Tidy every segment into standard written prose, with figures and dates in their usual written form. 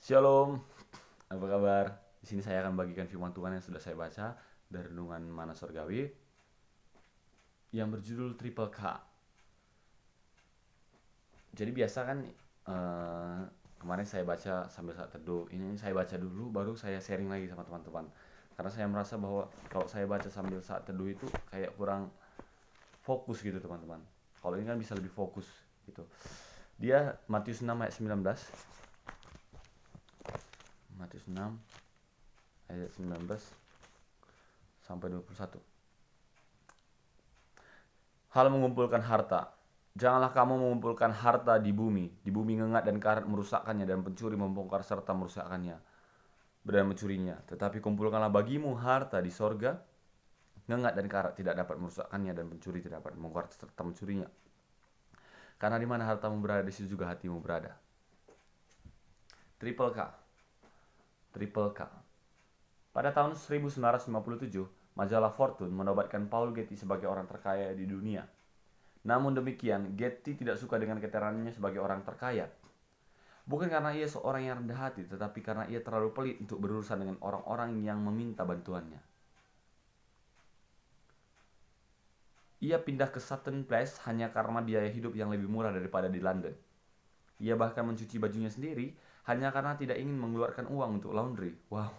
Shalom, apa kabar? Di sini saya akan bagikan firman Tuhan yang sudah saya baca dari renungan Mana Surgawi yang berjudul Triple K. Jadi biasa kan kemarin saya baca sambil saat teduh. Ini saya baca dulu baru saya sharing lagi sama teman-teman. Karena saya merasa bahwa kalau saya baca sambil saat teduh itu kayak kurang fokus gitu teman-teman. Kalau ini kan bisa lebih fokus gitu. Dia Matius 6 ayat 19. Matius 6 ayat 19 sampai 21. Hal mengumpulkan harta. Janganlah kamu mengumpulkan harta di bumi ngengat dan karat merusakkannya dan pencuri membongkar serta merusakkannya dan mencurinya. Tetapi kumpulkanlah bagimu harta di sorga, ngengat dan karat tidak dapat merusakkannya dan pencuri tidak dapat membongkar serta mencurinya. Karena di mana hartamu berada, di situ juga hatimu berada. Triple K. Triple K. Pada tahun 1957, majalah Fortune menobatkan Paul Getty sebagai orang terkaya di dunia. Namun demikian, Getty tidak suka dengan keterangannya sebagai orang terkaya. Bukan karena ia seorang yang rendah hati, tetapi karena ia terlalu pelit untuk berurusan dengan orang-orang yang meminta bantuannya. Ia pindah ke Sutton Place hanya karena biaya hidup yang lebih murah daripada di London. Ia bahkan mencuci bajunya sendiri hanya karena tidak ingin mengeluarkan uang untuk laundry. Wow.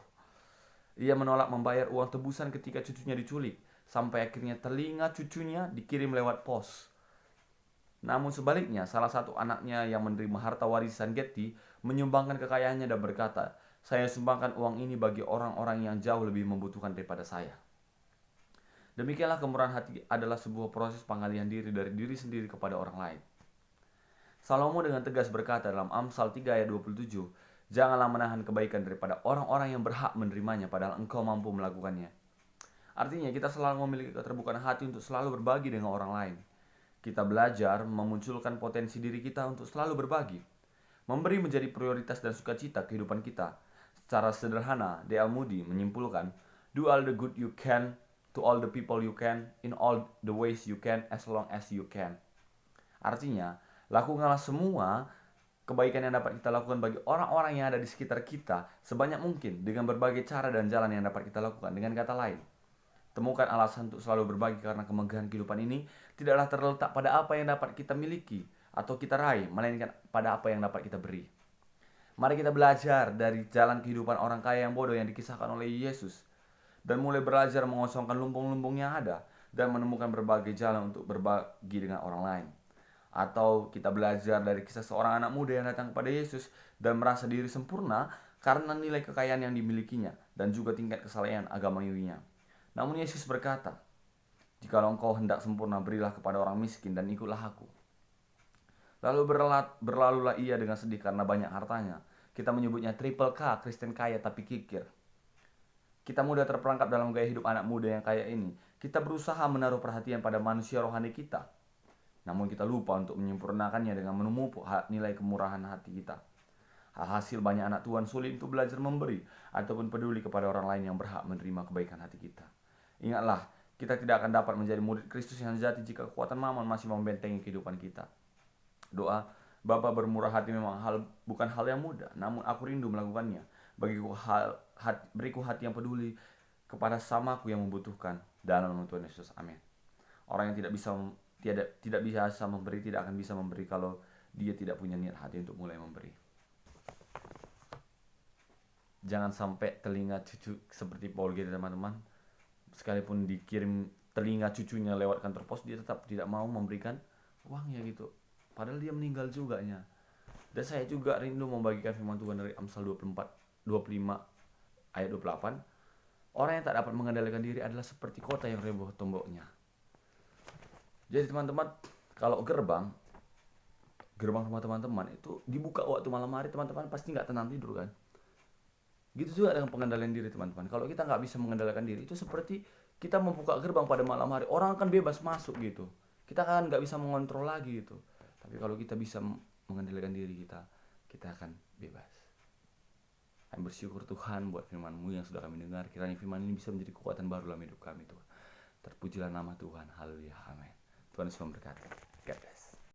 Ia menolak membayar uang tebusan ketika cucunya diculik, sampai akhirnya telinga cucunya dikirim lewat pos. Namun sebaliknya, salah satu anaknya yang menerima harta warisan Getty menyumbangkan kekayaannya dan berkata, "Saya sumbangkan uang ini bagi orang-orang yang jauh lebih membutuhkan daripada saya." Demikianlah kemurahan hati adalah sebuah proses pengalihan diri dari diri sendiri kepada orang lain. Salomo dengan tegas berkata dalam Amsal 3 ayat 27, "Janganlah menahan kebaikan daripada orang-orang yang berhak menerimanya padahal engkau mampu melakukannya." Artinya kita selalu memiliki keterbukaan hati untuk selalu berbagi dengan orang lain. Kita belajar memunculkan potensi diri kita untuk selalu berbagi. Memberi menjadi prioritas dan sukacita kehidupan kita. Secara sederhana, D.L. Moody menyimpulkan, "Do all the good you can to all the people you can in all the ways you can as long as you can." Artinya, lakukanlah semua kebaikan yang dapat kita lakukan bagi orang-orang yang ada di sekitar kita sebanyak mungkin dengan berbagai cara dan jalan yang dapat kita lakukan. Dengan kata lain, temukan alasan untuk selalu berbagi karena kemegahan kehidupan ini tidaklah terletak pada apa yang dapat kita miliki atau kita raih, melainkan pada apa yang dapat kita beri. Mari kita belajar dari jalan kehidupan orang kaya yang bodoh yang dikisahkan oleh Yesus dan mulai belajar mengosongkan lumbung-lumbung yang ada dan menemukan berbagai jalan untuk berbagi dengan orang lain. Atau kita belajar dari kisah seorang anak muda yang datang kepada Yesus dan merasa diri sempurna karena nilai kekayaan yang dimilikinya dan juga tingkat kesalehan agamawinya. Namun Yesus berkata, "Jikalau engkau hendak sempurna, berilah kepada orang miskin dan ikutlah aku." Lalu berlalulah ia dengan sedih karena banyak hartanya. Kita menyebutnya triple K, Kristen kaya tapi kikir. Kita mudah terperangkap dalam gaya hidup anak muda yang kaya ini. Kita berusaha menaruh perhatian pada manusia rohani kita. Namun kita lupa untuk menyempurnakannya dengan memupuk nilai kemurahan hati kita. Hasil banyak anak Tuhan sulit untuk belajar memberi ataupun peduli kepada orang lain yang berhak menerima kebaikan hati kita. Ingatlah, kita tidak akan dapat menjadi murid Kristus yang sejati jika kekuatan mammon masih membentengi kehidupan kita. Doa, "Bapa bermurah hati memang bukan hal yang mudah, namun aku rindu melakukannya. Beriku hati yang peduli kepada samaku yang membutuhkan. Dalam nama Tuhan Yesus, amin." Orang yang tidak bisa memberi tidak akan bisa memberi kalau dia tidak punya niat hati untuk mulai memberi. Jangan sampai telinga cucu seperti Paul gitu teman-teman. Sekalipun dikirim telinga cucunya lewat kantor pos, dia tetap tidak mau memberikan uangnya gitu. Padahal dia meninggal juga nya. Dan saya juga rindu membagikan firman Tuhan dari Amsal 25 ayat 28. Orang yang tak dapat mengendalikan diri adalah seperti kota yang roboh temboknya. Jadi teman-teman, kalau gerbang rumah teman-teman itu dibuka waktu malam hari, teman-teman pasti nggak tenang tidur kan. Gitu juga dengan pengendalian diri teman-teman. Kalau kita nggak bisa mengendalikan diri, itu seperti kita membuka gerbang pada malam hari, orang akan bebas masuk gitu. Kita kan nggak bisa mengontrol lagi gitu. Tapi kalau kita bisa mengendalikan diri kita, kita akan bebas. Kami bersyukur Tuhan buat firman-Mu yang sudah kami dengar. Kiranya firman ini bisa menjadi kekuatan baru dalam hidup kami Tuhan. Terpujilah nama Tuhan. Haleluya. Amin. Tuhan Yesus memberkati. God bless.